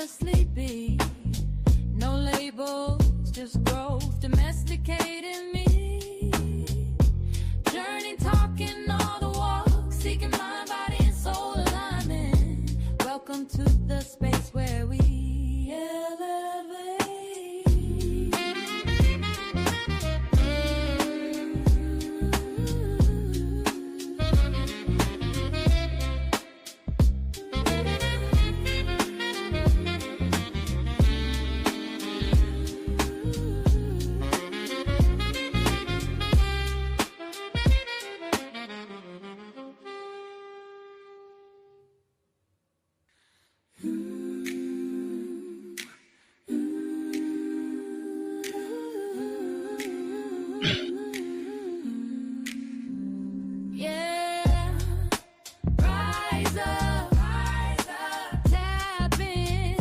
consciously be. No labels, just growth, domesticated me. Journey talking all the walk, seeking mind, body, and soul alignment. Welcome to the space where we elevate. Yeah, rise up, tap in,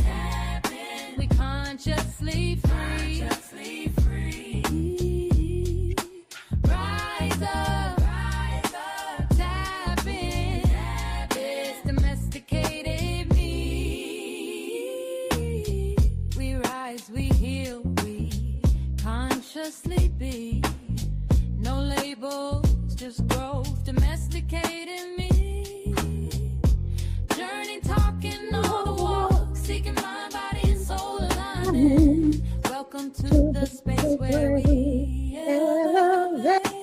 we consciously free. Rise up, tap in, it's domesticated me. We rise, we heal, we consciously be. No labels, just growth, domesticated me. Journey talking all the walk, seeking mind, body, and soul alignment. Welcome to the space where we elevate.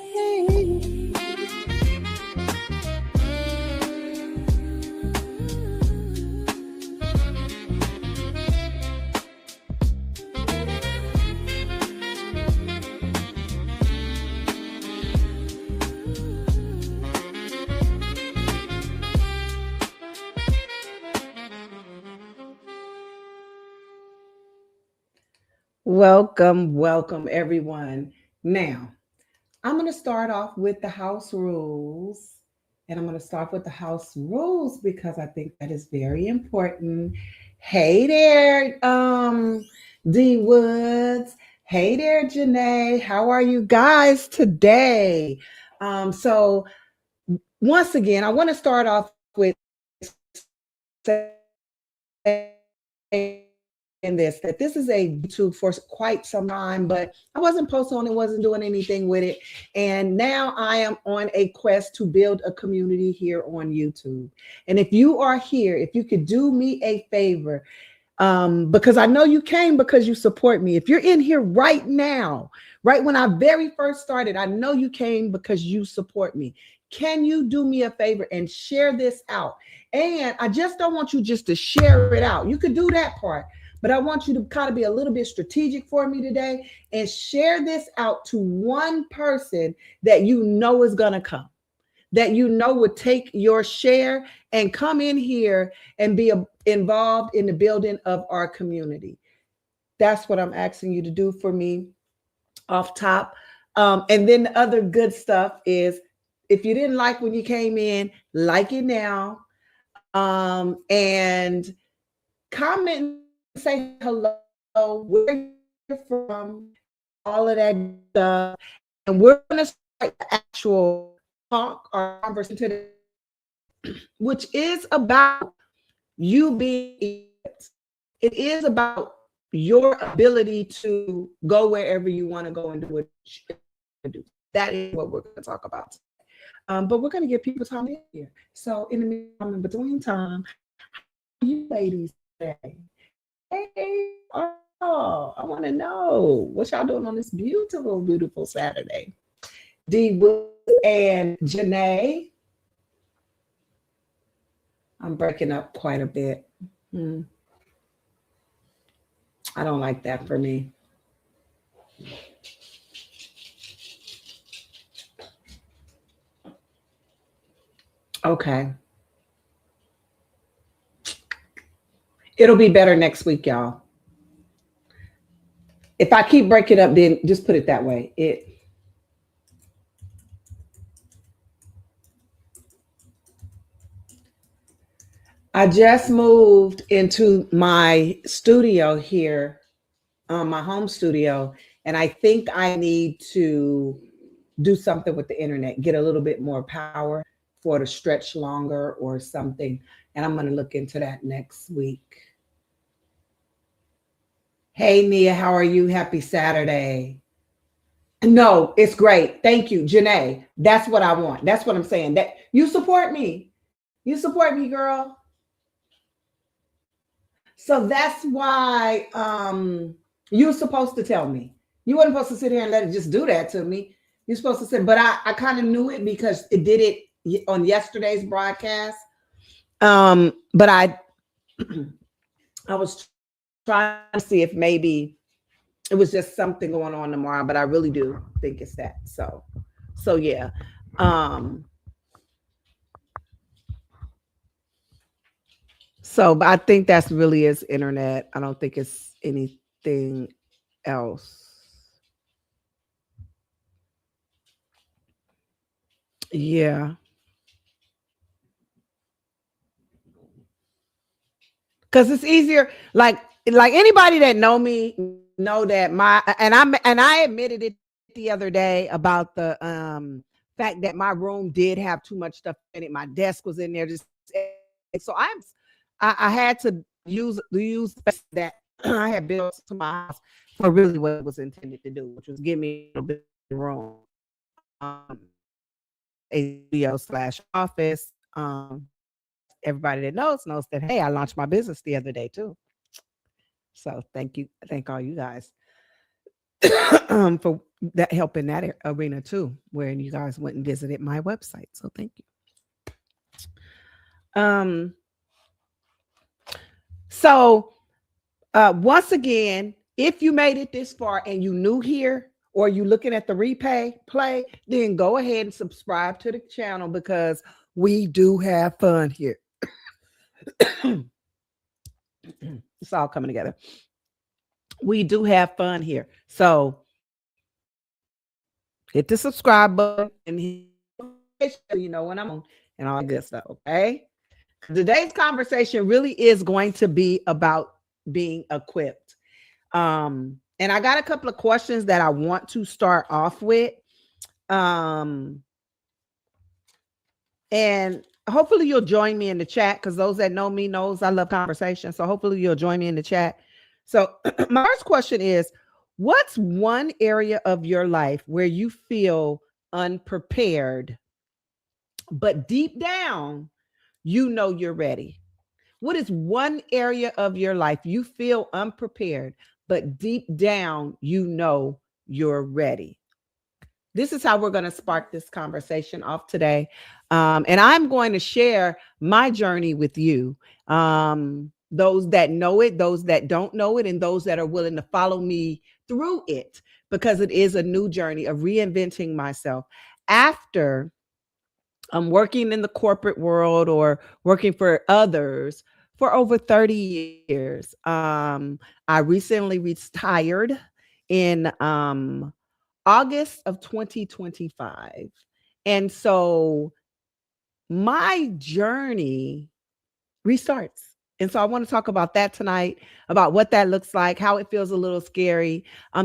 Welcome, everyone. Now, I'm going to start off with the house rules. And I'm going to start with the house rules because I think that is very important. Hey there, D Woods. Hey there, Janae. How are you guys today? So once again, I want to start off with saying this, that this is a YouTube for quite some time, but I wasn't posting on it, wasn't doing anything with it. And now I am on a quest to build a community here on YouTube. And if you are here, if you could do me a favor, because I know you came because you support me. If you're in here right now, right when I very first started, I know you came because you support me. Can you do me a favor and share this out? And I just don't want you just to share it out. You could do that part, but I want you to kind of be a little bit strategic for me today and share this out to one person that you know is going to come, that you know would take your share and come in here and be involved in the building of our community. That's what I'm asking you to do for me off top. And then the other good stuff is, if you didn't like when you came in, like it now. And comment and say hello, where you're from, all of that stuff. And we're going to start the actual talk or conversation today, which is about you being, it is about your ability to go wherever you want to go and do what you do. That is what we're going to talk about. But we're going to give people time in here. So in the meantime, in between time, how are you ladies today? Hey, oh, I want to know what y'all doing on this beautiful, beautiful Saturday. D Wood and Janae. I'm breaking up quite a bit. I don't like that for me. Okay. It'll be better next week, y'all. If I keep breaking up, then just put it that way. I just moved into my studio here, my home studio, and I think I need to do something with the internet, get a little bit more power for it to stretch longer or something. And I'm going to look into that next week. Hey, Nia, how are you? Happy Saturday. No, it's great. Thank you, Janae. That's what I want. That's what I'm saying. That you support me. You support me, girl. So that's why you're supposed to tell me. You weren't supposed to sit here and let it just do that to me. You're supposed to sit, but I kind of knew it because it did it on yesterday's broadcast. But I was trying to see if maybe it was just something going on tomorrow, but I really do think it's that. So yeah. Um, but I think that's really is internet. I don't think it's anything else. Yeah. Because it's easier, like anybody that know me know that I admitted it the other day about the fact that my room did have too much stuff in it. My desk was in there, just so I had to use the space that I had built to my house for really what it was intended to do, which was give me a little bit of room. A studio slash office. Everybody that knows that, hey, I launched my business the other day too. So thank you, thank all you guys for that help in that arena too, where you guys went and visited my website. So thank you. So once again, if you made it this far and you new here or you looking at the play, then go ahead and subscribe to the channel because we do have fun here. It's all coming together. We do have fun here. So hit the subscribe button and you know when I'm on and all that good stuff. Okay. Today's conversation really is going to be about being equipped. And I got a couple of questions that I want to start off with. And hopefully you'll join me in the chat because those that know me knows I love conversation. So hopefully you'll join me in the chat. So my first question is, what's one area of your life where you feel unprepared, but deep down, you know you're ready? What is one area of your life you feel unprepared, but deep down, you know you're ready? This is how we're going to spark this conversation off today. And I'm going to share my journey with you. Those that know it, those that don't know it, and those that are willing to follow me through it, because it is a new journey of reinventing myself after I'm working in the corporate world or working for others for over 30 years. I recently retired in August of 2025. And so my journey restarts. And so I want to talk about that tonight, about what that looks like, how it feels a little scary,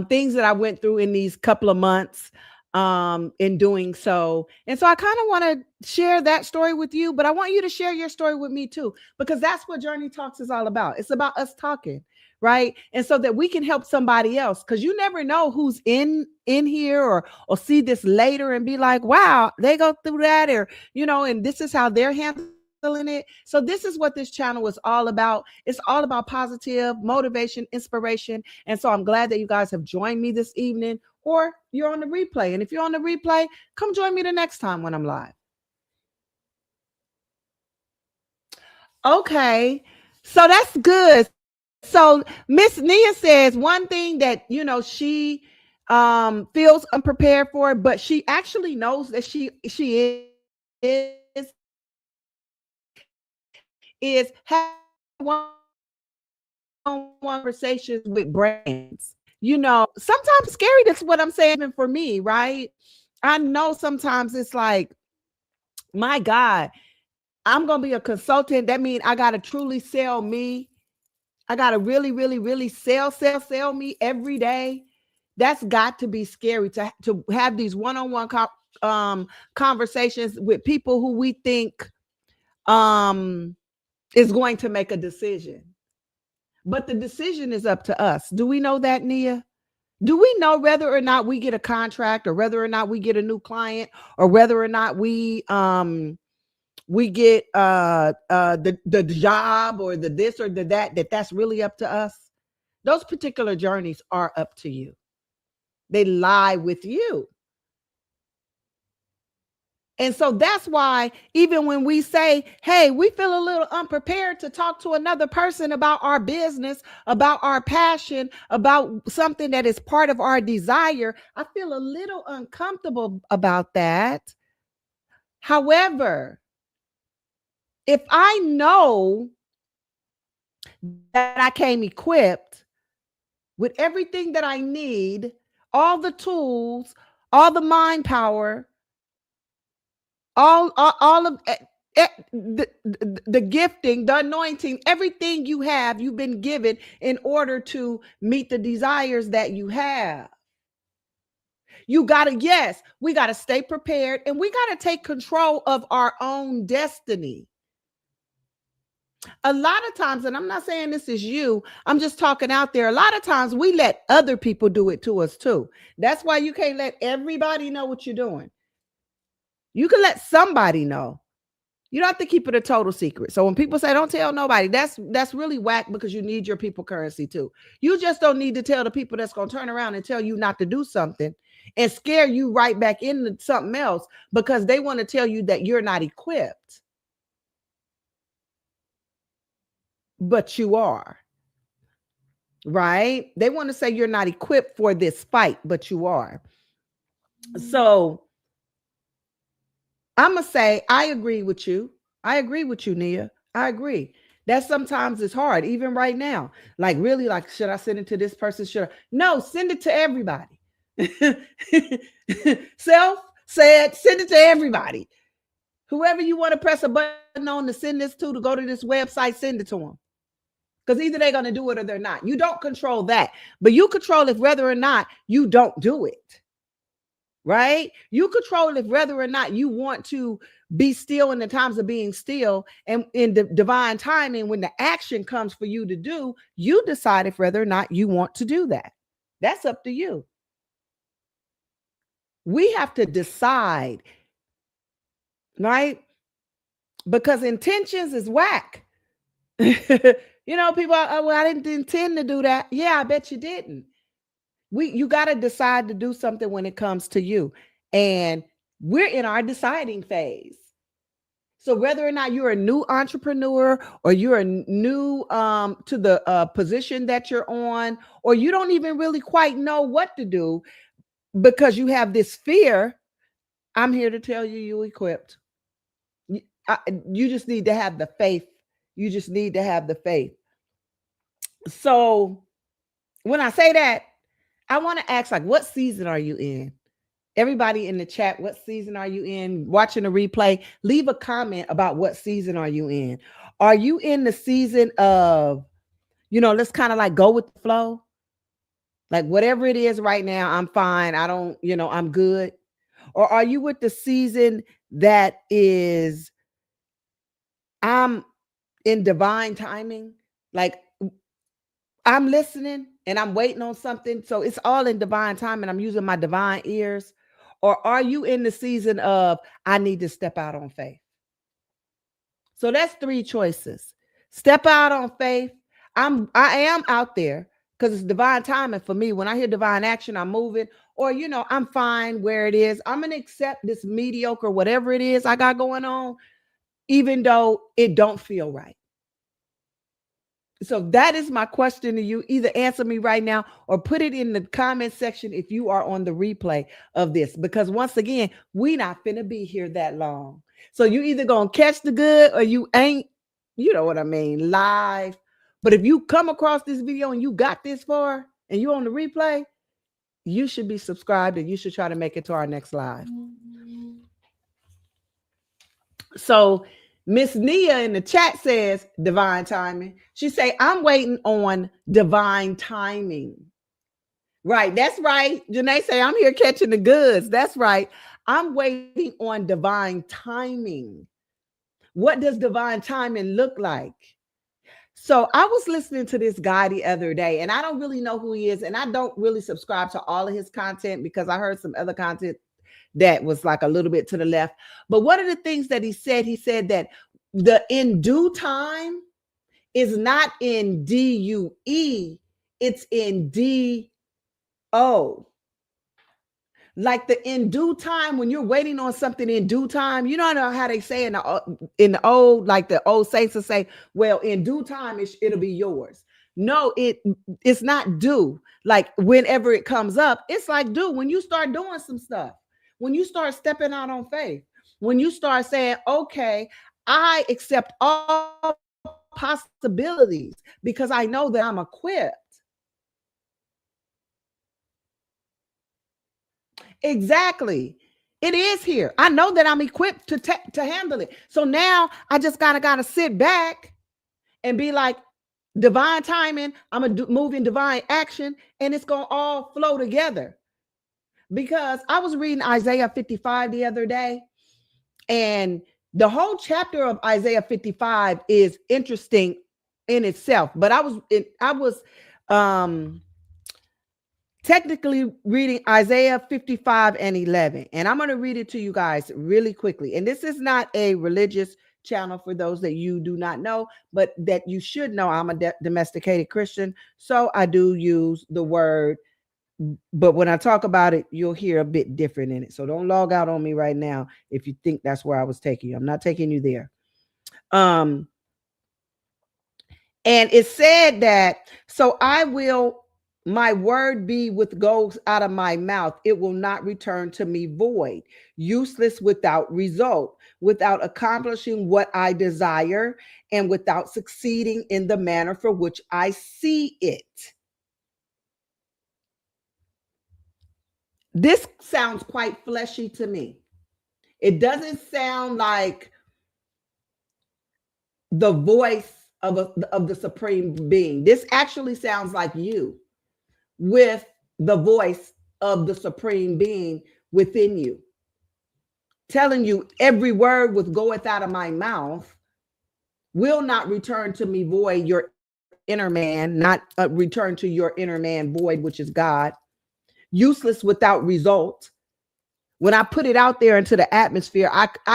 things that I went through in these couple of months in doing so. And so I kind of want to share that story with you, but I want you to share your story with me too, because that's what Journey Talks is all about. It's about us talking, right? And so that we can help somebody else, because you never know who's in here or see this later and be like, wow, they go through that, or and this is how they're handling it. So this is what this channel is all about. It's all about positive motivation, inspiration. And so I'm glad that you guys have joined me this evening, or you're on the replay. And if you're on the replay, come join me the next time when I'm live. Okay, so that's good. So Miss Nia says one thing that she feels unprepared for, but she actually knows that she is having one conversations with brands. Sometimes scary. That's what I'm saying. Even for me, right? I know sometimes it's like, my God, I'm gonna be a consultant. That means I gotta truly sell me. I gotta really, really, really sell me every day. That's got to be scary to have these one-on-one conversations with people who we think is going to make a decision. But the decision is up to us. Do we know that, Nia? Do we know whether or not we get a contract, or whether or not we get a new client, or whether or not we get the job, or the this or the that's really up to us? Those particular journeys are up to you. They lie with you. And so that's why, even when we say, hey, we feel a little unprepared to talk to another person about our business, about our passion, about something that is part of our desire, I feel a little uncomfortable about that. However, if I know that I came equipped with everything that I need, all the tools, all the mind power, all of the gifting, the anointing, everything you have, you've been given in order to meet the desires that you have. You gotta, yes, we gotta stay prepared, and we gotta take control of our own destiny. A lot of times, and I'm not saying this is you, I'm just talking out there. A lot of times we let other people do it to us too. That's why you can't let everybody know what you're doing. You can let somebody know. You don't have to keep it a total secret. So when people say don't tell nobody, that's really whack, because you need your people currency too. You just don't need to tell the people that's going to turn around and tell you not to do something and scare you right back into something else, because they want to tell you that you're not equipped. But you are. Right? They want to say you're not equipped for this fight, but you are. So I'm going to say, I agree with you. I agree with you, Nia. I agree. That sometimes it's hard, even right now. Like, really, like, should I send it to this person? Should I? No, send it to everybody. Self said, send it to everybody. Whoever you want to press a button on to send this to go to this website, send it to them. Because either they're going to do it or they're not. You don't control that. But you control if whether or not you don't do it. Right? You control if whether or not you want to be still in the times of being still, and in the divine timing, when the action comes for you to do, you decide if whether or not you want to do that. That's up to you. We have to decide, right? Because intentions is whack. You know, people are, oh, well, I didn't intend to do that. Yeah, I bet you didn't. You got to decide to do something when it comes to you. And we're in our deciding phase. So whether or not you're a new entrepreneur, or you're a new to the position that you're on, or you don't even really quite know what to do because you have this fear, I'm here to tell you, you're equipped. You just need to have the faith. You just need to have the faith. So when I say that, I want to ask, like, what season are you in? Everybody in the chat, what season are you in? Watching the replay, leave a comment about what season are you in. Are you in the season of, let's kind of like go with the flow? Like, whatever it is right now, I'm fine. I don't, I'm good. Or are you with the season that is, I'm in divine timing? Like, I'm listening and I'm waiting on something. So it's all in divine time and I'm using my divine ears. Or are you in the season of, I need to step out on faith? So that's 3 choices. Step out on faith. I am out there because it's divine timing for me. When I hear divine action, I'm moving. Or, I'm fine where it is. I'm going to accept this mediocre, whatever it is I got going on, even though it don't feel right. So that is my question to you. Either answer me right now or put it in the comment section if you are on the replay of this. Because once again, we not finna be here that long. So you either gonna catch the good or you ain't, you know what I mean, live. But if you come across this video and you got this far and you on the replay, you should be subscribed and you should try to make it to our next live. So Miss Nia in the chat says divine timing. She say, I'm waiting on divine timing. Right. That's right. Janae say, I'm here catching the goods. That's right. I'm waiting on divine timing. What does divine timing look like? So I was listening to this guy the other day, and I don't really know who he is, and I don't really subscribe to all of his content because I heard some other content that was like a little bit to the left. But one of the things that he said that the in due time is not in DUE, it's in DO. Like the in due time, when you're waiting on something in due time, you don't know how they say in the old, like the old saints will say, well, in due time it'll be yours. No, it's not due. Like whenever it comes up, it's like due when you start doing some stuff, when you start stepping out on faith, when you start saying, okay, I accept all possibilities because I know that I'm equipped. Exactly. It is here. I know that I'm equipped to handle it. So now I just gotta sit back and be like, divine timing. I'm gonna move in divine action, and it's gonna all flow together. Because I was reading Isaiah 55 the other day, and the whole chapter of Isaiah 55 is interesting in itself. But I was technically reading Isaiah 55 and 11. And I'm going to read it to you guys really quickly. And this is not a religious channel for those that you do not know, but that you should know. I'm a domesticated Christian. So I do use the word, but when I talk about it, you'll hear a bit different in it. So don't log out on me right now if you think that's where I was taking you. I'm not taking you there. And it said that, so my word be with goes out of my mouth. It will not return to me void, useless, without result, without accomplishing what I desire, and without succeeding in the manner for which I see it. This sounds quite fleshy to me. It doesn't sound like the voice of the supreme being. This actually sounds like you with the voice of the supreme being within you, telling you every word which goeth out of my mouth will not return to me void, your inner man, not return to your inner man void, which is God, useless, without result. When I put it out there into the atmosphere,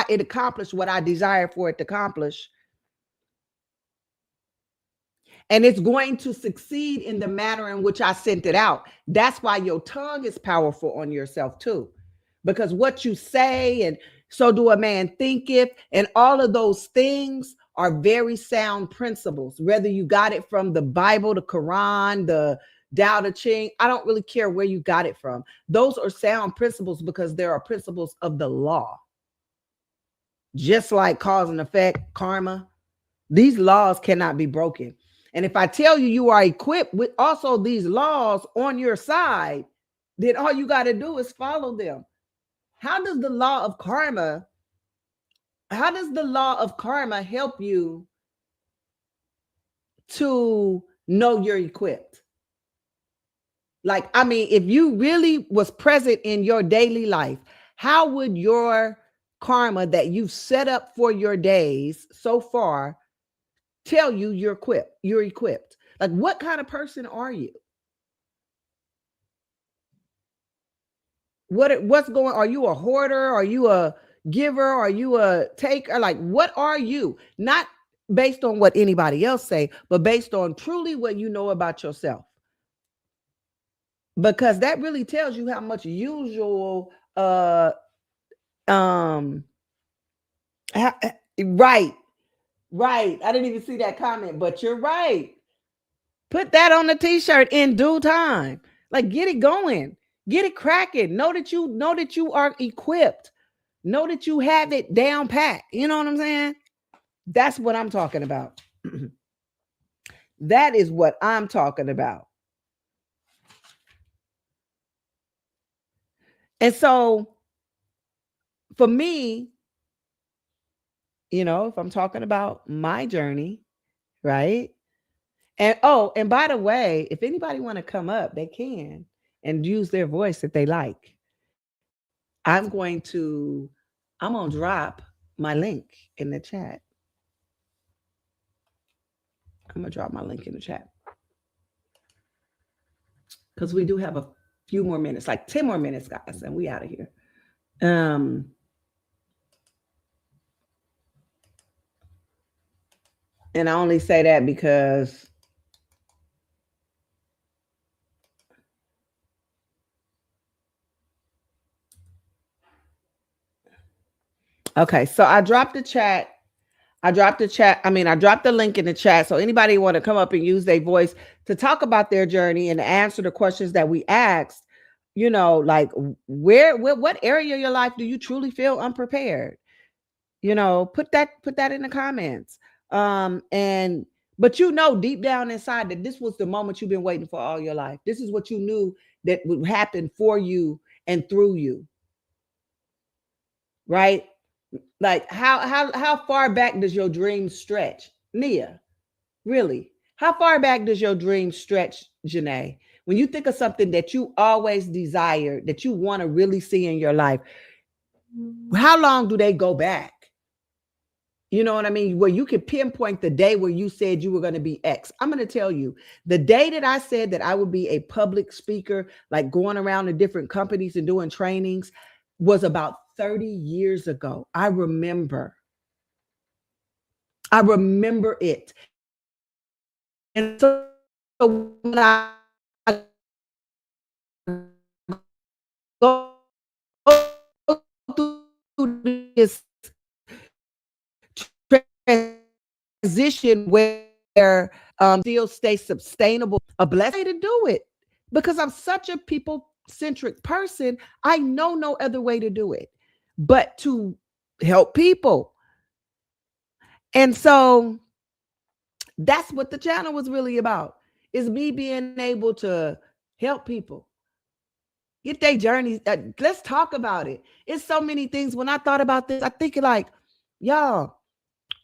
it accomplished what I desired for it to accomplish. And it's going to succeed in the manner in which I sent it out. That's why your tongue is powerful on yourself too. Because what you say, and so do a man thinketh, and all of those things are very sound principles. Whether you got it from the Bible, the Quran, the Tao Te Ching, I don't really care where you got it from. Those are sound principles because there are principles of the law. Just like cause and effect, karma, these laws cannot be broken. And if I tell you you are equipped with also these laws on your side, then all you got to do is follow them. How does the law of karma help you to know you're equipped? Like, I mean, if you really was present in your daily life, how would your karma that you've set up for your days so far tell you you're equipped? Like, what kind of person are you? What's going? Are you a hoarder? Are you a giver? Are you a taker? Like, what are you? Not based on what anybody else say, but based on truly what you know about yourself. Because that really tells you how much usual right. Right. I didn't even see that comment, but you're right. Put that on the t-shirt, in due time. Like, get it going. Get it cracking. Know that you are equipped. Know that you have it down pat. You know what I'm saying? That's what I'm talking about. That is what I'm talking about. And so for me, if I'm talking about my journey, right? And by the way, if anybody want to come up, they can and use their voice if they like. I'm going to drop my link in the chat. I'm gonna drop my link in the chat because we do have a few more minutes, like 10 more minutes, guys, and we out of here. Um, and I only say that because okay, so I dropped the chat. I dropped the chat. I mean, I dropped the link in the chat. So anybody want to come up and use their voice to talk about their journey and answer the questions that we asked, like where what area of your life do you truly feel unprepared? Put that in the comments. And but deep down inside that this was the moment you've been waiting for all your life. This is what you knew that would happen for you and through you, right? Like how far back does your dream stretch, Nia? Really? How far back does your dream stretch, Janae? When you think of something that you always desired, that you want to really see in your life, how long do they go back? You know what I mean? Where you could pinpoint the day where you said you were going to be X. I'm going to tell you the day that I said that I would be a public speaker, like going around to different companies and doing trainings, was about 30 years ago. I remember it. And so when I go through this transition where still stay sustainable, a blessing to do it because I'm such a people centric person. I know no other way to do it but to help people. And so that's what the channel was really about, is me being able to help people get their journeys. Let's talk about it. It's so many things. When I thought about this, I think like, y'all,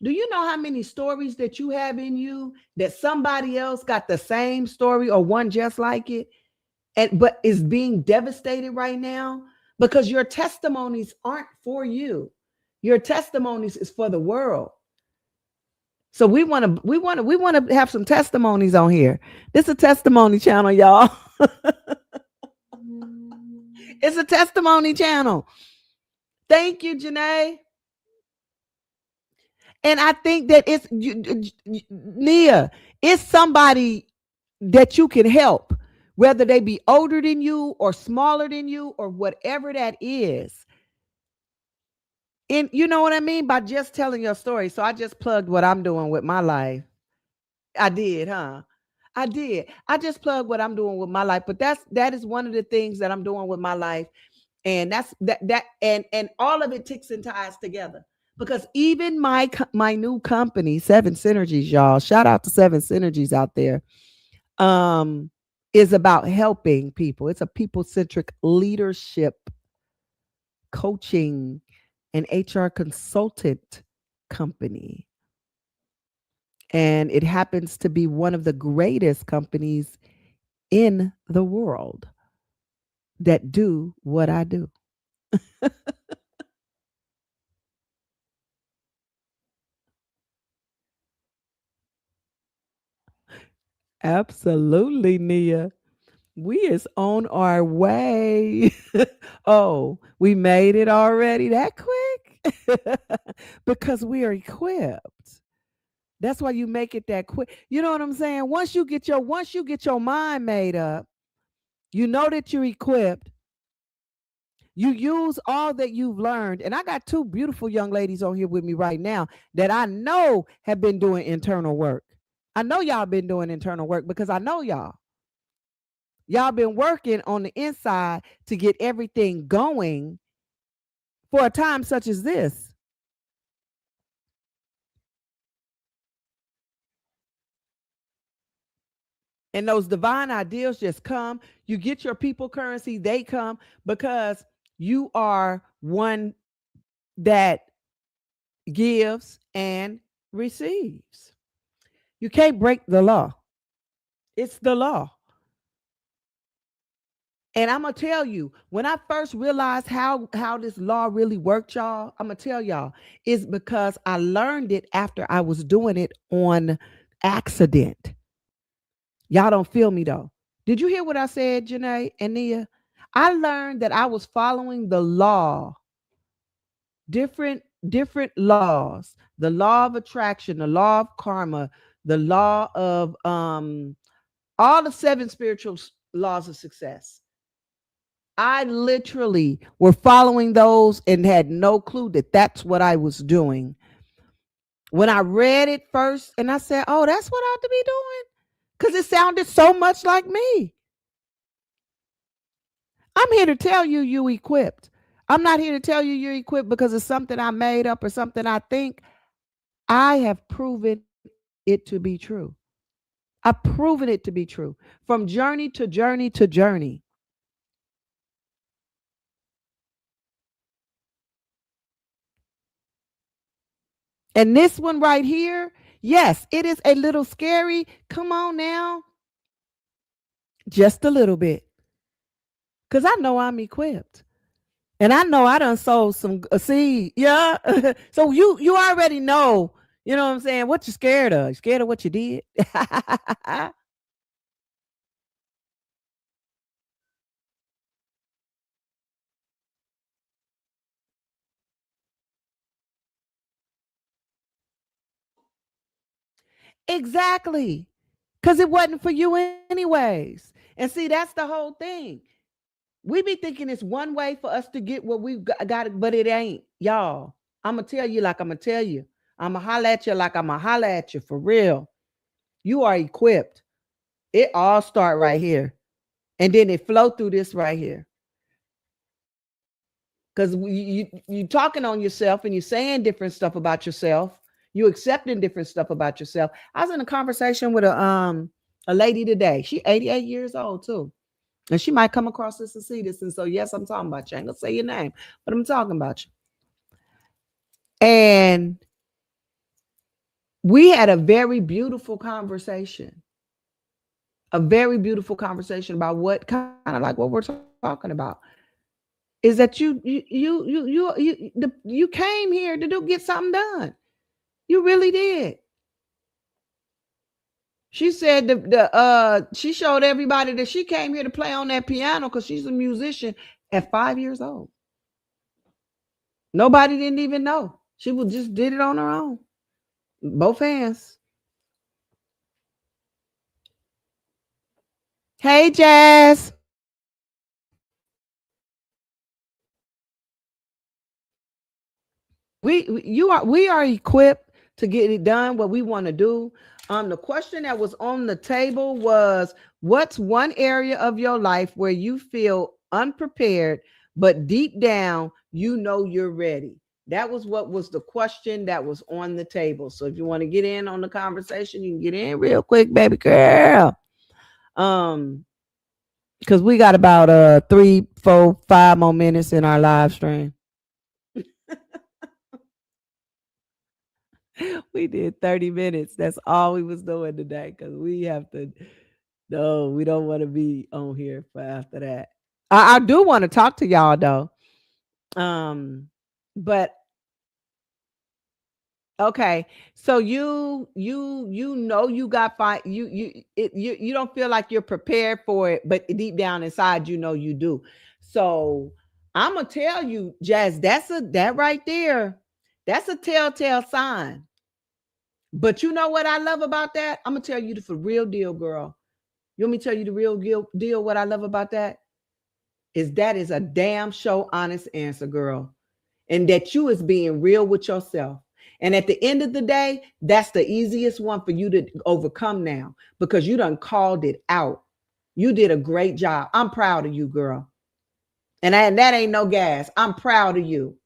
do you know how many stories that you have in you that somebody else got the same story or one just like it, but is being devastated right now because your testimonies aren't for you. Your testimonies is for the world. So we want to have some testimonies on here. This is a testimony channel, y'all. It's a testimony channel. Thank you, Janae. And I think that it's Nia, it's somebody that you can help, whether they be older than you or smaller than you or whatever that is. And you know what I mean? By just telling your story. So I just plugged what I'm doing with my life. I did, huh? I did. I just plugged what I'm doing with my life. But that is one of the things that I'm doing with my life. And that's and all of it ticks and ties together. Because even my new company, 7 Synergies, y'all, shout out to 7 Synergies out there, is about helping people. It's a people-centric leadership, coaching, and HR consultant company. And it happens to be one of the greatest companies in the world that do what I do. Absolutely, Nia. We is on our way. Oh, we made it already that quick? Because we are equipped. That's why you make it that quick. You know what I'm saying? Once you get your mind made up, you know that you're equipped. You use all that you've learned. And I got 2 beautiful young ladies on here with me right now that I know have been doing internal work. I know y'all been doing internal work because I know y'all. Y'all been working on the inside to get everything going for a time such as this. And those divine ideals just come. You get your people currency, they come because you are one that gives and receives. You can't break the law. It's the law. And I'm gonna tell you, when I first realized how this law really worked, y'all, I'm gonna tell y'all, it's because I learned it after I was doing it on accident. Y'all don't feel me though. Did you hear what I said, Janae and Nia? I learned that I was following the law, different laws, the law of attraction, the law of karma, the law of all the seven spiritual laws of success. I literally were following those and had no clue that that's what I was doing. When I read it first and I said, oh, that's what I ought to be doing. Because it sounded so much like me. I'm here to tell you, you equipped. I'm not here to tell you you're equipped because it's something I made up or something I think. I have proven it to be true. I've proven it to be true from journey to journey to journey. And this one right here, yes, it is a little scary. Come on now. Just a little bit. Because I know I'm equipped. And I know I done sowed some seed. Yeah. So you already know, you know what I'm saying, what you scared of. You scared of what you did? Exactly. Because it wasn't for you anyways. And see, that's the whole thing. We be thinking it's one way for us to get what we've got, but it ain't. Y'all, I'm going to tell you like I'm going to tell you. I'm going to holler at you like I'm going to holler at you for real. You are equipped. It all start right here. And then it flow through this right here. Because you talking on yourself and you're saying different stuff about yourself. You accepting different stuff about yourself. I was in a conversation with a lady today. She 88 years old too. And she might come across this and see this. And so, yes, I'm talking about you. I ain't gonna say your name, but I'm talking about you. And we had a very beautiful conversation. A very beautiful conversation about what kind of like what we're talking about. Is that you came here to get something done. You really did. She said she showed everybody that she came here to play on that piano because she's a musician at 5 years old. Nobody didn't even know. She just did it on her own. Both hands. Hey, Jazz. We are equipped to get it done what we want to do. The question that was on the table was, what's one area of your life where you feel unprepared, but deep down you know you're ready? That was what was the question that was on the table. So if you want to get in on the conversation, you can get in real quick, baby girl. Because we got about 3, 4, 5 more minutes in our live stream. We did 30 minutes. That's all we was doing today because we have to. No, we don't want to be on here for after that. I do want to talk to y'all though. But okay, so you know you got fine. You don't feel like you're prepared for it, but deep down inside you know you do. So I'm gonna tell you, Jazz, that right there. That's a telltale sign. But you know what I love about that? I'm gonna tell you the for real deal, girl. You want me to tell you the real deal? What I love about that is that is a damn show honest answer, girl, and that you is being real with yourself. And at the end of the day, that's the easiest one for you to overcome now because you done called it out. You did a great job. I'm proud of you, girl. And that ain't no gas. I'm proud of you.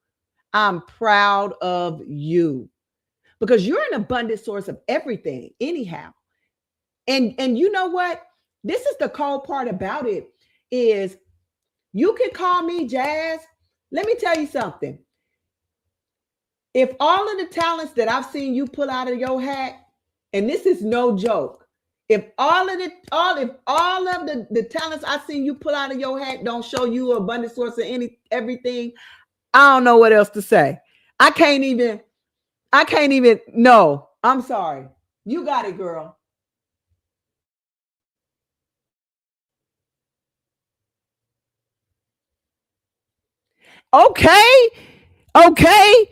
I'm proud of you because you're an abundant source of everything, anyhow. And you know what? This is the cold part about it is you can call me Jazz. Let me tell you something. If all of the talents that I've seen you pull out of your hat, and this is no joke, if all of the talents I've seen you pull out of your hat don't show you an abundant source of everything, I don't know what else to say. I can't even. No, I'm sorry. You got it, girl. Okay. Okay.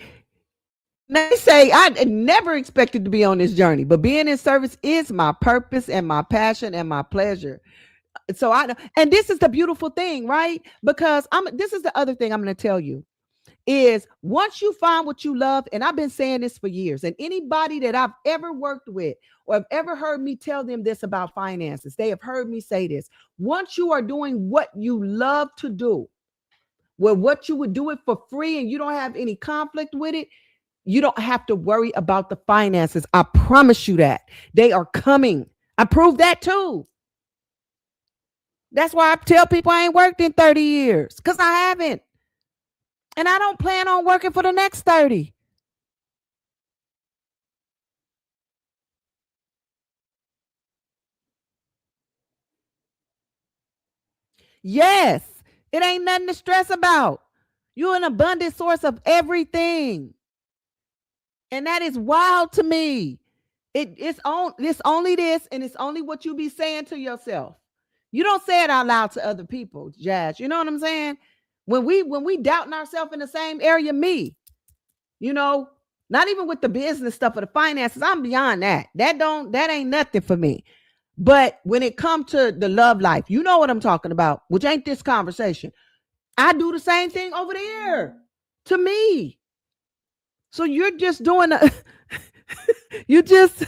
Now they say I never expected to be on this journey, but being in service is my purpose and my passion and my pleasure. So and this is the beautiful thing, right? Because this is the other thing I'm going to tell you is once you find what you love, and I've been saying this for years, and anybody that I've ever worked with or have ever heard me tell them this about finances, they have heard me say this. Once you are doing what you love to do, well, what you would do it for free and you don't have any conflict with it, you don't have to worry about the finances. I promise you that. They are coming. I proved that too. That's why I tell people I ain't worked in 30 years because I haven't. And I don't plan on working for the next 30. Yes, it ain't nothing to stress about. You're an abundant source of everything. And that is wild to me. It's only this, and it's only what you be saying to yourself. You don't say it out loud to other people, Jazz. You know what I'm saying? When we doubting ourselves in the same area, me, you know, not even with the business stuff or the finances, I'm beyond that. That ain't nothing for me. But when it comes to the love life, you know what I'm talking about, which ain't this conversation. I do the same thing over there to me. So you're just doing a you just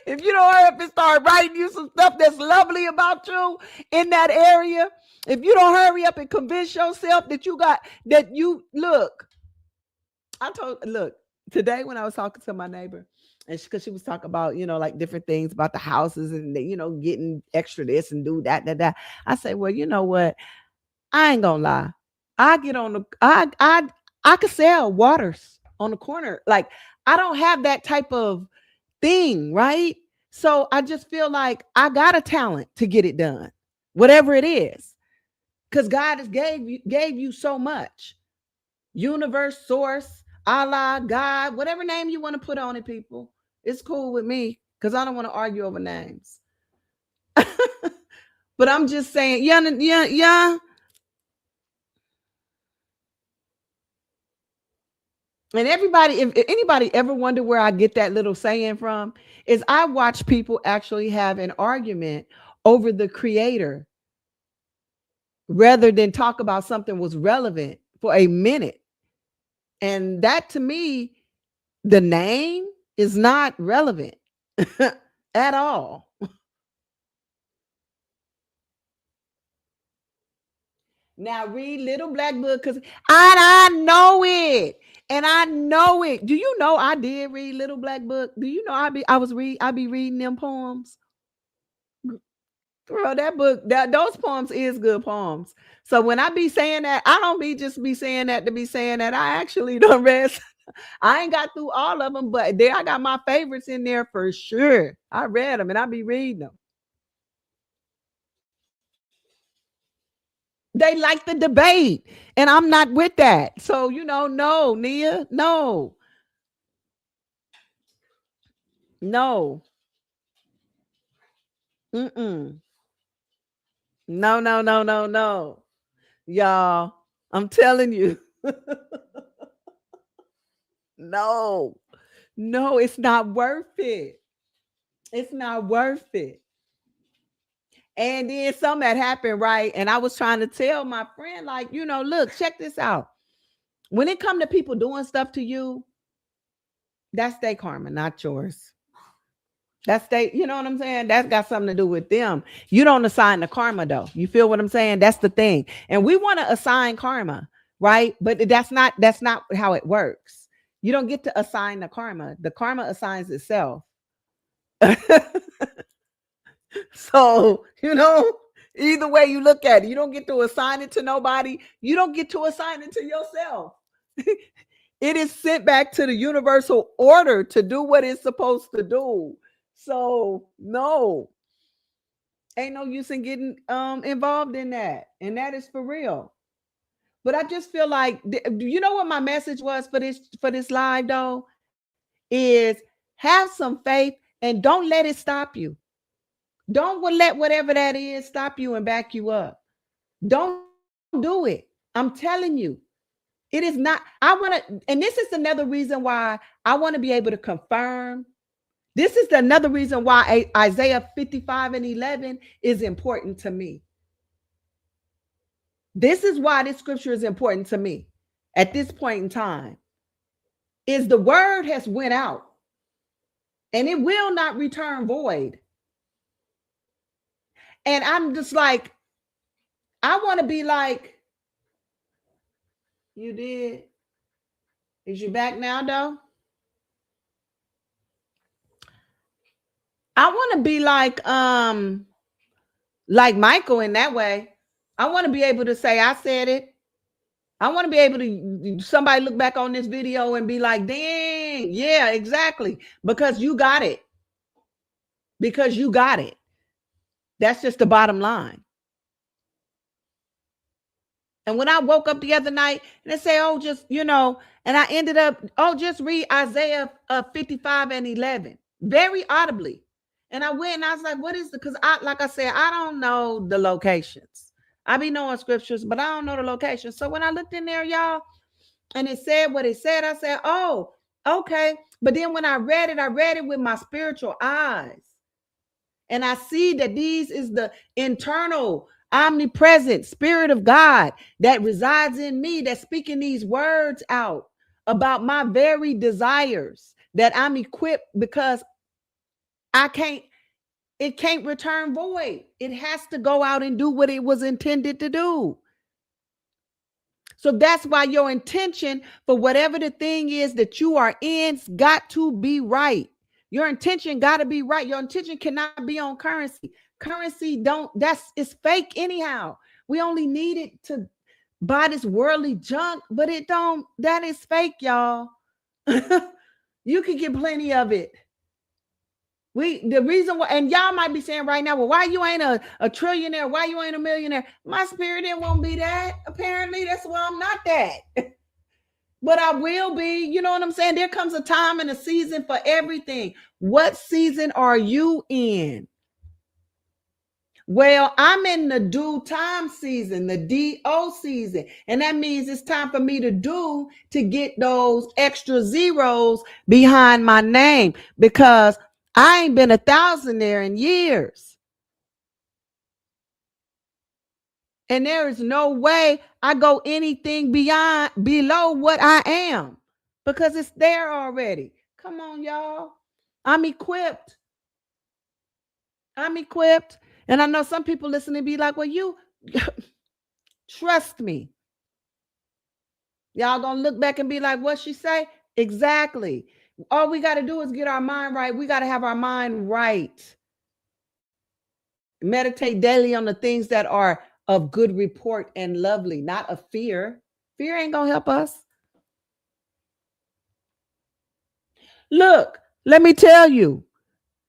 if you don't hurry up and start writing you some stuff that's lovely about you in that area, if you don't hurry up and convince yourself that you got that you look, look today when I was talking to my neighbor, and because she was talking about like different things about the houses and getting extra this and do that. I say, well, you know what? I ain't gonna lie. I get on the I could sell waters on the corner. Like I don't have that type of thing, right? So I just feel like I got a talent to get it done, whatever it is, because God has gave you so much. Universe, source, Allah, God, whatever name you want to put on it, people, it's cool with me because I don't want to argue over names. But I'm just saying, yeah, yeah, yeah. And everybody, if anybody ever wonder where I get that little saying from, is I watch people actually have an argument over the creator rather than talk about something was relevant for a minute. And that to me, the name is not relevant at all. Now read Little Black Book because I know it. And I know it. Do you know I did read Little Black Book? Do you know I be reading them poems? Girl, that book, those poems is good poems. So when I be saying that, I don't be saying that to be saying that. I actually done read. I ain't got through all of them, but there I got my favorites in there for sure. I read them and I be reading them. They like the debate, and I'm not with that. So no, Nia, no, no, mm-mm. No, no, no, no, no, y'all. I'm telling you, no, no, it's not worth it. It's not worth it. And then something that happened, right? And I was trying to tell my friend, like, look, check this out. When it come to people doing stuff to you, that's their karma, not yours. That's you know what I'm saying? That's got something to do with them. You don't assign the karma though. You feel what I'm saying? That's the thing. And we want to assign karma, right? But that's not how it works. You don't get to assign the karma. The karma assigns itself. So, either way you look at it, you don't get to assign it to nobody. You don't get to assign it to yourself. It is sent back to the universal order to do what it's supposed to do. So, no, ain't no use in getting involved in that. And that is for real. But I just feel like, you know what my message was for this live though, is have some faith and don't let it stop you. Don't let whatever that is stop you and back you up. Don't do it. I'm telling you, it is not. I want to, and this is another reason why I want to be able to confirm. This is another reason why Isaiah 55 and 11 is important to me. This is why this scripture is important to me at this point in time. Is the word has went out and it will not return void. And I'm just like, I want to be like, you did. Is you back now, though? I want to be like Michael in that way. I want to be able to say I said it. I want to be able to somebody look back on this video and be like, dang, yeah, exactly. Because you got it. Because you got it. That's just the bottom line. And when I woke up the other night and they say, oh, just, and I ended up, oh, just read Isaiah 55 and 11, very audibly. And I went and I was like, what is the, because like I said, I don't know the locations. I be knowing scriptures, but I don't know the locations. So when I looked in there, y'all, and it said what it said, I said, oh, okay. But then when I read it with my spiritual eyes. And I see that these is the internal, omnipresent Spirit of God that resides in me, that's speaking these words out about my very desires, that I'm equipped because it can't return void. It has to go out and do what it was intended to do. So that's why your intention for whatever the thing is that you are in's got to be right. Your intention got to be right. Your intention cannot be on currency. Currency it's fake anyhow. We only need it to buy this worldly junk, but that is fake, y'all. You can get plenty of it. The reason why, and y'all might be saying right now, well, why you ain't a trillionaire? Why you ain't a millionaire? My spirit it won't be that. Apparently, that's why I'm not that. But I will be. You know what I'm saying? There comes a time and a season for everything. What season are you in? Well, I'm in the due time season, the DO season. And that means it's time for me to get those extra zeros behind my name, because I ain't been a thousandaire in years. And there is no way I go anything below what I am, because it's there already. Come on, y'all. I'm equipped. And I know some people listening be like, well, you trust me. Y'all gonna look back and be like, what she say? Exactly. All we got to do is get our mind right. We got to have our mind right. Meditate daily on the things that are of good report and lovely, not of fear. Fear ain't gonna help us. Look, let me tell you,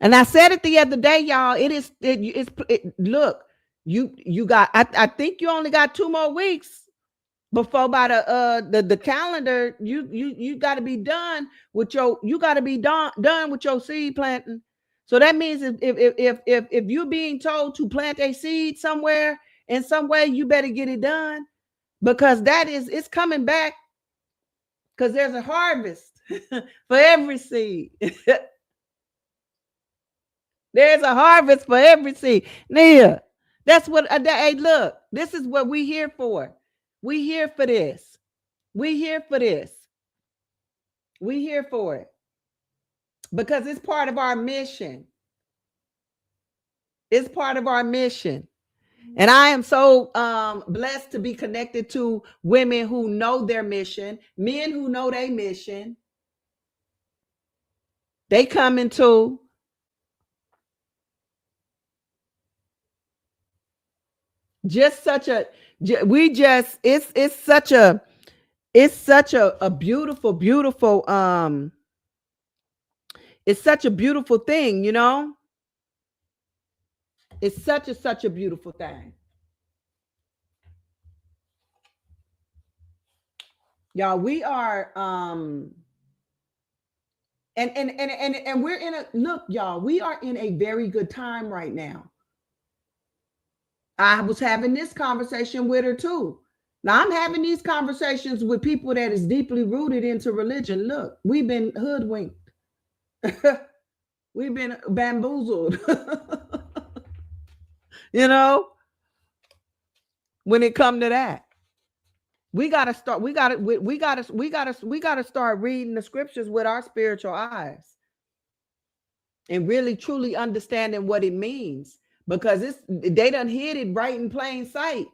and I said it the other day, y'all. Look, you got. I think you only got 2 more weeks before by the calendar. You got to be done with done with your seed planting. So that means if you're being told to plant a seed somewhere in some way, you better get it done, because it's coming back, because there's a harvest for every seed. There's a harvest for every seed. Nia, that's what, hey, look, this is what we here for. We here for this. We here for this. We here for it. Because it's part of our mission. It's part of our mission. And I am so blessed to be connected to women who know their mission, men who know their mission. They come into just such a, it's such a beautiful, it's such a beautiful thing, you know? It's such a beautiful thing. Y'all, we are and we're in a look, y'all, we are in a very good time right now. I was having this conversation with her too. Now I'm having these conversations with people that is deeply rooted into religion. Look, we've been hoodwinked. We've been bamboozled. you know, when it come to that. We gotta start reading the scriptures with our spiritual eyes and really truly understanding what it means, because they done hid it right in plain sight.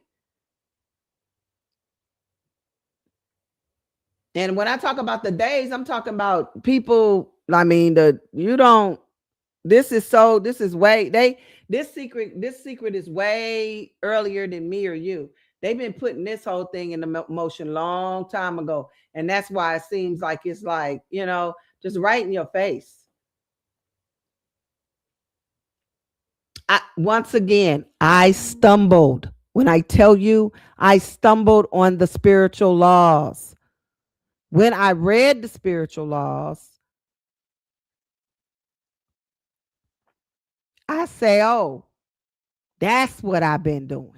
And when I talk about the days, I'm talking about people. I mean, this is way this secret is way earlier than me or you. They've been putting this whole thing in the motion long time ago, and that's why it seems like it's like, just right in your face. Once again, I stumbled. When I tell you I stumbled on the spiritual laws, when I read the spiritual laws, I say, oh, that's what I've been doing.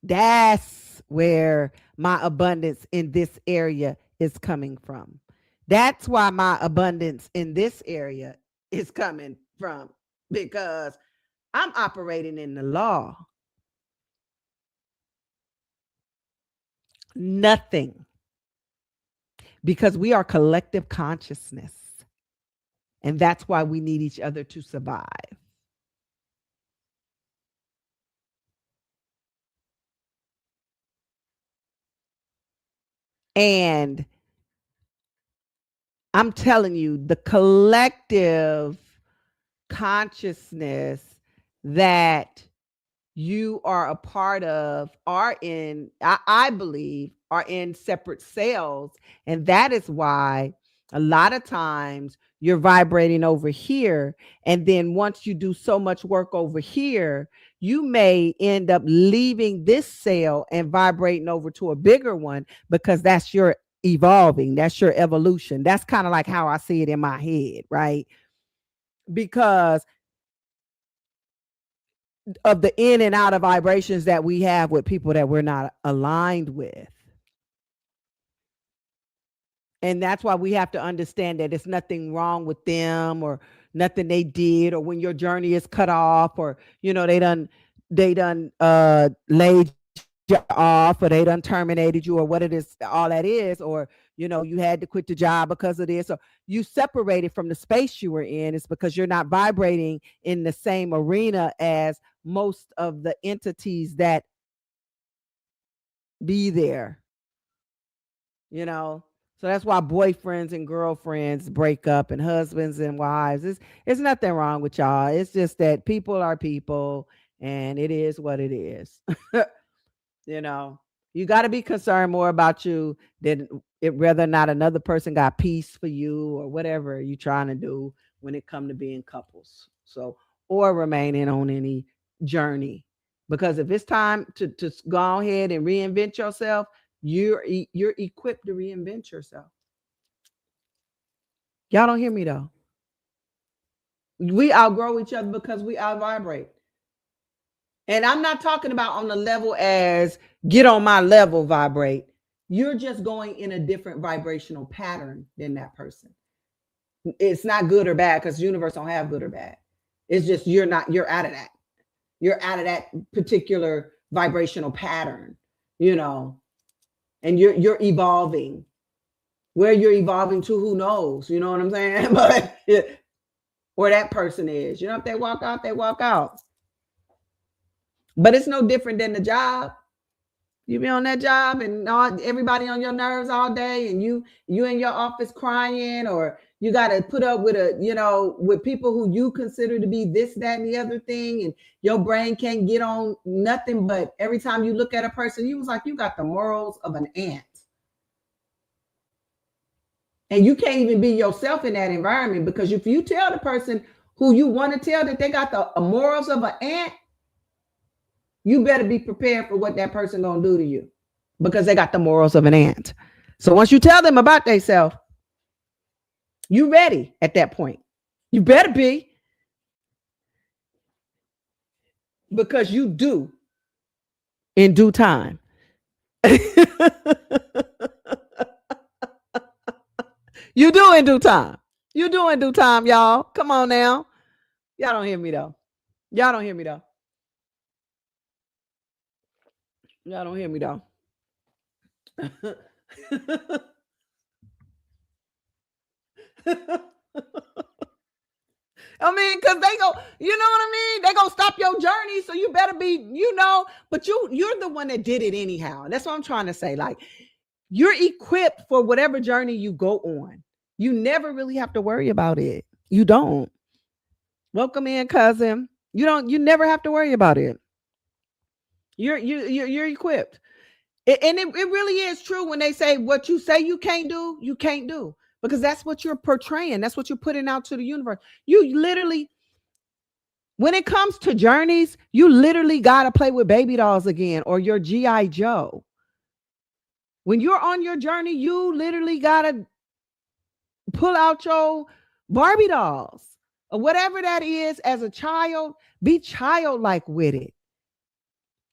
That's where my abundance in this area is coming from. That's why my abundance in this area is coming from, because I'm operating in the law. Nothing. Because we are collective consciousness. And that's why we need each other to survive. And I'm telling you, the collective consciousness that you are a part of are I believe, are in separate cells. And that is why a lot of times you're vibrating over here. And then once you do so much work over here, you may end up leaving this cell and vibrating over to a bigger one, because that's your evolving. That's your evolution. That's kind of like how I see it in my head, right? Because of the in and out of vibrations that we have with people that we're not aligned with. And that's why we have to understand that it's nothing wrong with them or nothing they did, or when your journey is cut off, or they done laid you off, or they done terminated you, or what it is, all that is, or you had to quit the job because of this, or you separated from the space you were in. It's because you're not vibrating in the same arena as most of the entities that be there. So that's why boyfriends and girlfriends break up, and husbands and wives. It's nothing wrong with y'all. It's just that people are people, and it is what it is. You got to be concerned more about you than whether or not another person got peace for you, or whatever you're trying to do when it comes to being couples. So, or remaining on any journey. Because if it's time to go ahead and reinvent yourself, you're equipped to reinvent yourself. Y'all don't hear me though. We outgrow each other because we out vibrate. And I'm not talking about on the level as get on my level, vibrate. You're just going in a different vibrational pattern than that person. It's not good or bad, because the universe don't have good or bad. It's just you're out of that. You're out of that particular vibrational pattern, and you're evolving. Where you're evolving to, who knows? You know what I'm saying? But where that person is, if they walk out, they walk out. But it's no different than the job. You be on that job and everybody on your nerves all day, and you in your office crying, or you got to put up with with people who you consider to be this, that, and the other thing, and your brain can't get on nothing. But every time you look at a person, you was like, you got the morals of an ant. And you can't even be yourself in that environment, because if you tell the person who you want to tell that they got the morals of an ant, you better be prepared for what that person gonna do to you. because they got the morals of an ant. So once you tell them about themselves, you ready at that point. You better be, because you do in due time. You do in due time. You do in due time, y'all. Come on now. Y'all don't hear me though. Y'all don't hear me though. Y'all don't hear me though. I mean, because they go, you know what I mean? They gonna stop your journey, so you better be, but you're the one that did it anyhow. That's what I'm trying to say. Like, you're equipped for whatever journey you go on. You never really have to worry about it. You don't. Welcome in, cousin. You never have to worry about it. You're equipped. And it really is true when they say what you say you can't do, you can't do. Because that's what you're portraying. That's what you're putting out to the universe. You literally, when it comes to journeys, you literally got to play with baby dolls again, or your G.I. Joe. When you're on your journey, you literally got to pull out your Barbie dolls or whatever that is. As a child, be childlike with it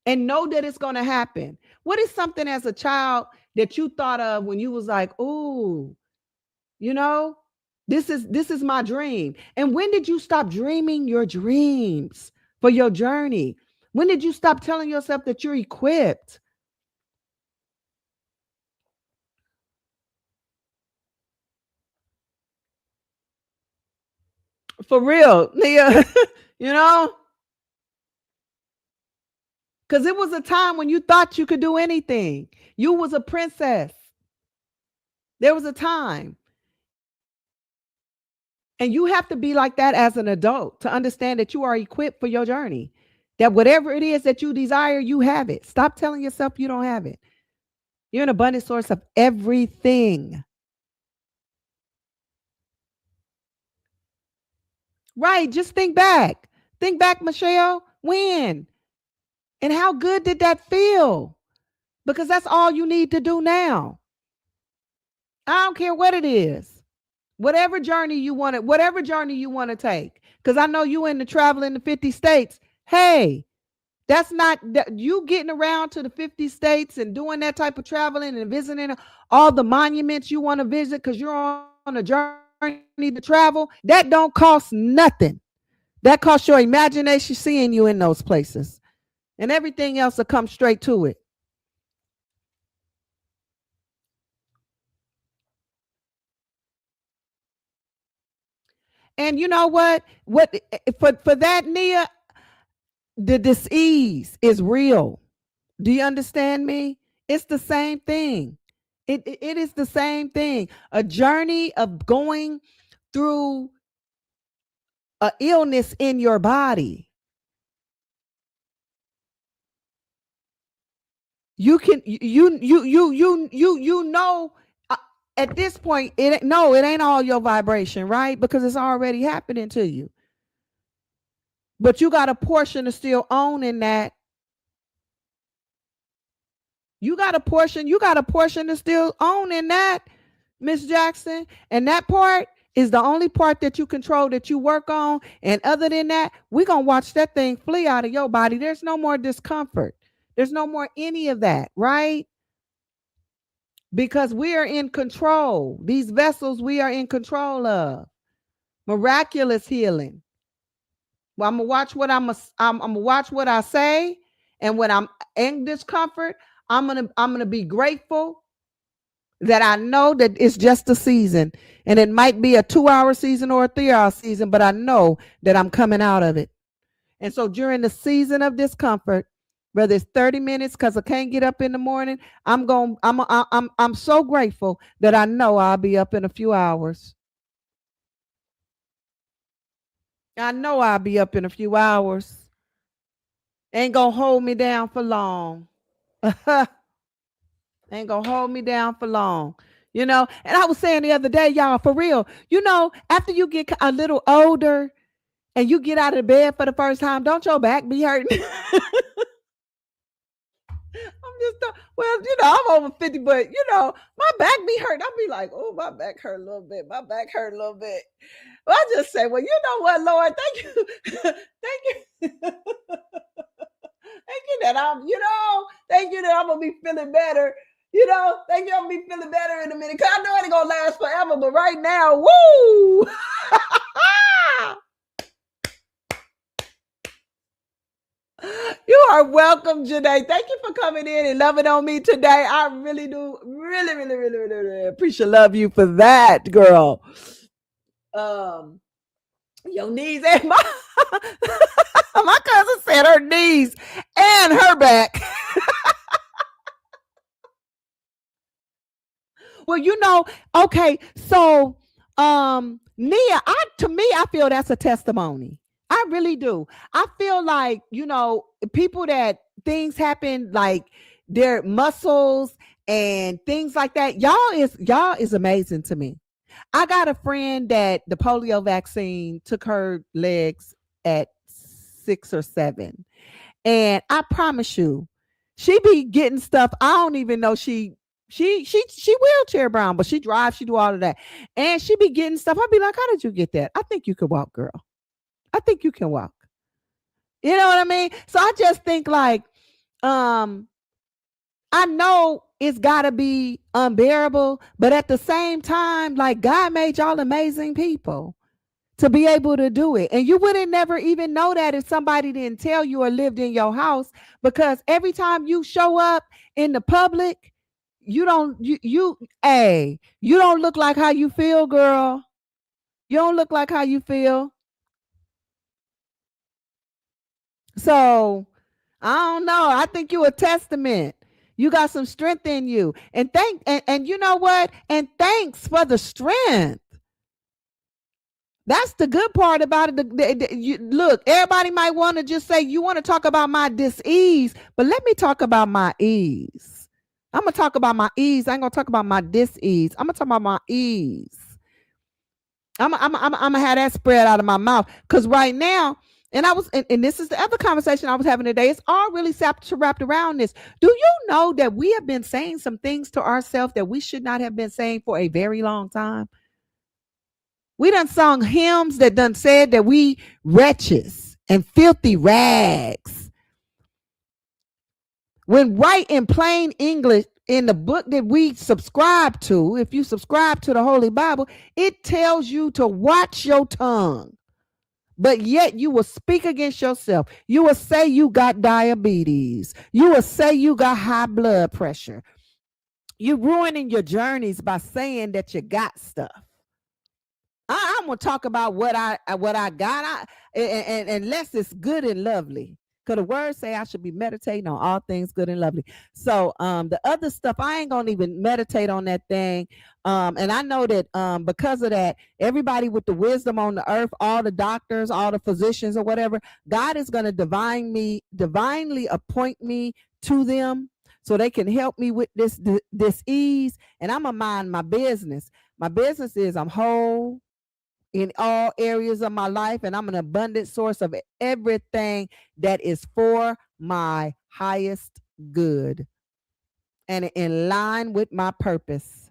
and know that it's going to happen. What is something as a child that you thought of when you was like, oh, this is my dream? And when did you stop dreaming your dreams for your journey? When did you stop telling yourself that you're equipped? For real, Leah, because it was a time when you thought you could do anything. You was a princess. There was a time. And you have to be like that as an adult to understand that you are equipped for your journey. That whatever it is that you desire, you have it. Stop telling yourself you don't have it. You're an abundant source of everything. Right. Just think back. Think back, Michelle. When? And how good did that feel? Because that's all you need to do now. I don't care what it is. Whatever journey you want to take. Because I know you in the travel in the 50 states. Hey, that's not you getting around to the 50 states and doing that type of traveling and visiting all the monuments you want to visit because you're on a journey to travel. That don't cost nothing. That costs your imagination seeing you in those places. And everything else will come straight to it. And you know what? For that, Nia, the disease is real. Do you understand me? It's the same thing. It is the same thing. A journey of going through an illness in your body. You can at this point it ain't all your vibration, right? Because it's already happening to you. But you got a portion to still own in that. You got a portion to still own in that, Miss Jackson. And that part is the only part that you control, that you work on. And other than that, we're going to watch that thing flee out of your body. There's no more discomfort. There's no more any of that, right? Because we are in control. These vessels we are in control of. Miraculous healing. Well, I'm gonna watch what I say, and when I'm in discomfort, I'm gonna be grateful that I know that it's just a season, and it might be a 2-hour season or a 3-hour season, but I know that I'm coming out of it. And so during the season of discomfort, whether it's 30 minutes because I can't get up in the morning, I'm so grateful that I know I'll be up in a few hours. I know I'll be up in a few hours. Ain't gonna hold me down for long. Ain't gonna hold me down for long. And I was saying the other day, y'all, for real, after you get a little older and you get out of bed for the first time, don't your back be hurting? Well, I'm over 50, but my back be hurt. I'll be like, oh, my back hurt a little bit. My back hurt a little bit. Well, I just say, well, you know what, Lord, thank you. Thank you. Thank you that thank you that I'm gonna be feeling better. Thank you, I'm gonna be feeling better in a minute. Cause I know it ain't gonna last forever, but right now, woo! You are welcome, Janae. Thank you for coming in and loving on me today. I really do, really, really, really, really, really appreciate love you for that, girl. Your knees and my cousin said her knees and her back. Well, okay, so Nia, to me, I feel that's a testimony. I really do. I feel like, people that things happen, like their muscles and things like that. Y'all is amazing to me. I got a friend that the polio vaccine took her legs at 6 or 7. And I promise you, she be getting stuff. I don't even know she wheelchair bound, but she drives, she do all of that. And she be getting stuff. I'd be like, how did you get that? I think you could walk, girl. I think you can walk. You know what I mean? So I just think like, I know it's gotta be unbearable, but at the same time, like God made y'all amazing people to be able to do it. And you wouldn't never even know that if somebody didn't tell you or lived in your house, because every time you show up in the public, you don't look like how you feel, girl. You don't look like how you feel. So I don't know. I think you a testament. You got some strength in you. And and you know what? And thanks for the strength. That's the good part about it. Look, everybody might want to just say, you want to talk about my dis-ease, but let me talk about my ease. I'm going to talk about my ease. I ain't going to talk about my dis-ease. I'm going to talk about my ease. I'm going to have that spread out of my mouth. Because right now, and this is the other conversation I was having today. It's all really wrapped around this. Do you know that we have been saying some things to ourselves that we should not have been saying for a very long time? We done sung hymns that done said that we wretches and filthy rags. When right in plain English, in the book that we subscribe to, if you subscribe to the Holy Bible, it tells you to watch your tongue. But yet you will speak against yourself. You will say you got diabetes. You will say you got high blood pressure. You're ruining your journeys by saying that you got stuff. I'm gonna talk about what I got, and unless it's good and lovely. Because the words say I should be meditating on all things good and lovely. So the other stuff, I ain't gonna even meditate on that thing. And I know that because of that, everybody with the wisdom on the earth, all the doctors, all the physicians or whatever, God is gonna divinely appoint me to them so they can help me with this ease. And I'm gonna mind my business. My business is I'm whole in all areas of my life, and I'm an abundant source of everything that is for my highest good and in line with my purpose.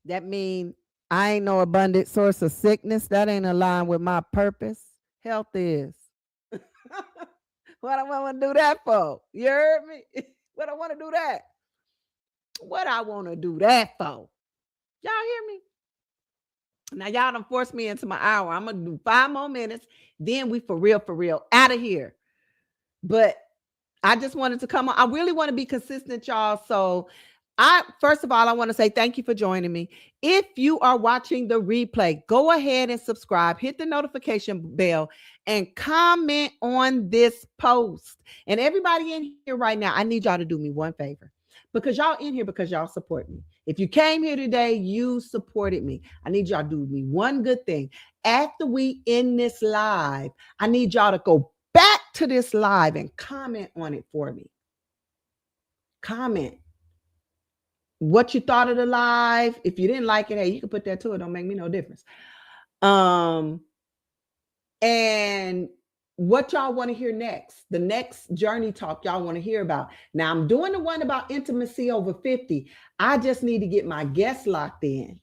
That means I ain't no abundant source of sickness. That ain't aligned with my purpose. Health is. What I want to do that for? You heard me? What I want to do that? What I want to do that for? Y'all hear me? Now y'all done forced me into my hour. I'm gonna do 5 more minutes. Then we for real out of here. But I just wanted to come on. I really want to be consistent, y'all. So first of all, I want to say thank you for joining me. If you are watching the replay, go ahead and subscribe, hit the notification bell, and comment on this post. And everybody in here right now, I need y'all to do me one favor, because y'all in here because y'all support me. If you came here today, you supported me. I need y'all to do me one good thing. After we end this live, I need y'all to go back to this live and comment on it for me. Comment what you thought of the live. If you didn't like it, hey, you can put that too. It don't make me no difference. And what y'all want to hear next. The next journey talk y'all want to hear about. Now I'm doing the one about intimacy over 50. I just need to get my guests locked in.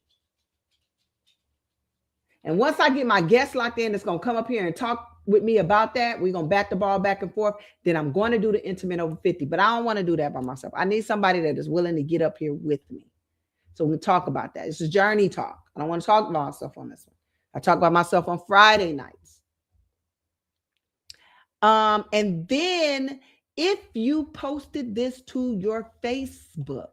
And once I get my guests locked in, it's going to come up here and talk with me about that. We're going to back the ball back and forth. Then I'm going to do the intimate over 50. But I don't want to do that by myself. I need somebody that is willing to get up here with me. So we talk about that. It's a journey talk. I don't want to talk about myself on this one. I talk about myself on Friday nights. And then if you posted this to your Facebook,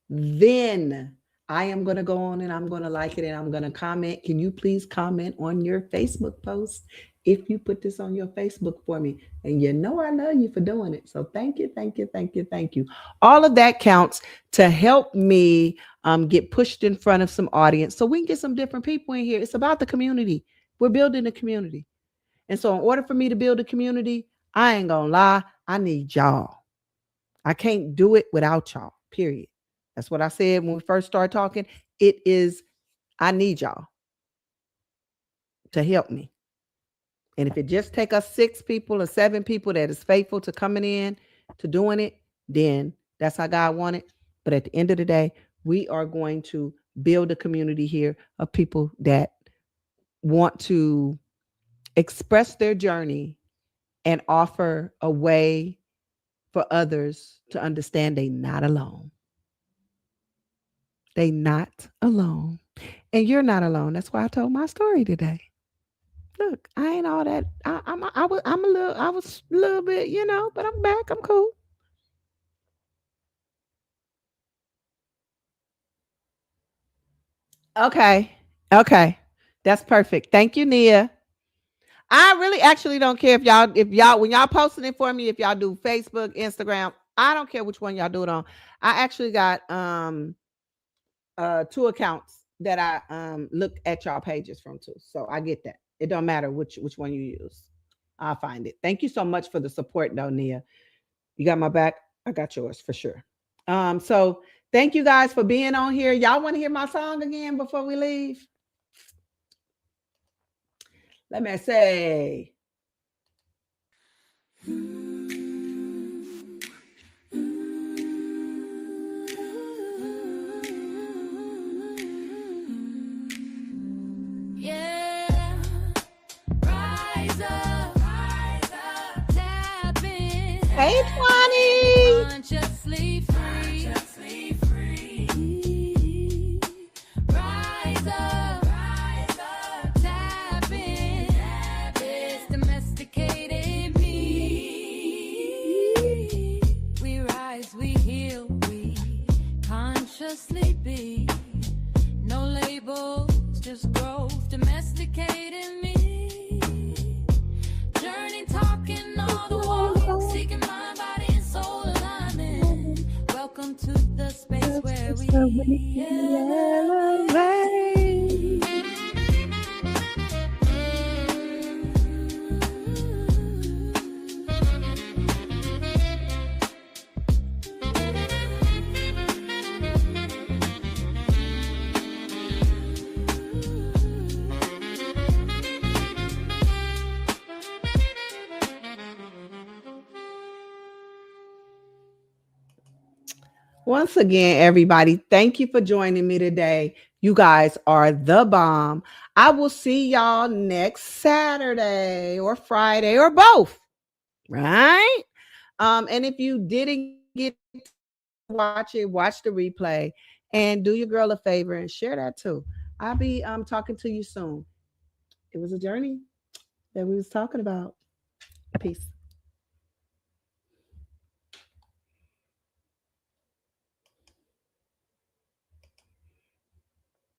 then I am going to go on and I'm going to like it and I'm going to comment. Can you please comment on your Facebook post if you put this on your Facebook for me? And you know I love you for doing it. So thank you, thank you, thank you, thank you. All of that counts to help me get pushed in front of some audience so we can get some different people in here. It's about the community. We're building a community. And so in order for me to build a community, I ain't going to lie, I need y'all. I can't do it without y'all, period. That's what I said when we first started talking. I need y'all to help me. And if it just take us 6 people or 7 people that is faithful to coming in, to doing it, then that's how God wanted. But at the end of the day, we are going to build a community here of people that want to express their journey and offer a way for others to understand they're not alone. They not alone. And you're not alone. That's why I told my story today. Look, I ain't all that. I was a little bit, but I'm back. I'm cool. Okay. That's perfect. Thank you, Nia. I really actually don't care if y'all when y'all posting it for me, if y'all do Facebook, Instagram, I don't care which one y'all do it on. I actually got 2 accounts that I look at y'all pages from too. So I get that. It don't matter which one you use. I'll find it. Thank you so much for the support though, Nia. You got my back. I got yours for sure. So thank you guys for being on here. Y'all want to hear my song again before we leave? Let me say. Yeah, rise up, tap in. Hey, 20. Consciously free. Rise up, tap in. It's domesticated me. We rise, we heal, we consciously be. No labels, just growth, domesticated me. Journey talking all the walk, seeking mind, body, and soul alignment. Welcome to the space where we elevate. Once again, everybody, thank you for joining me today. You guys are the bomb. I will see y'all next Saturday or Friday or both. Right? And if you didn't get to watch it, watch the replay and do your girl a favor and share that too. I'll be talking to you soon. It was a journey that we was talking about. Peace.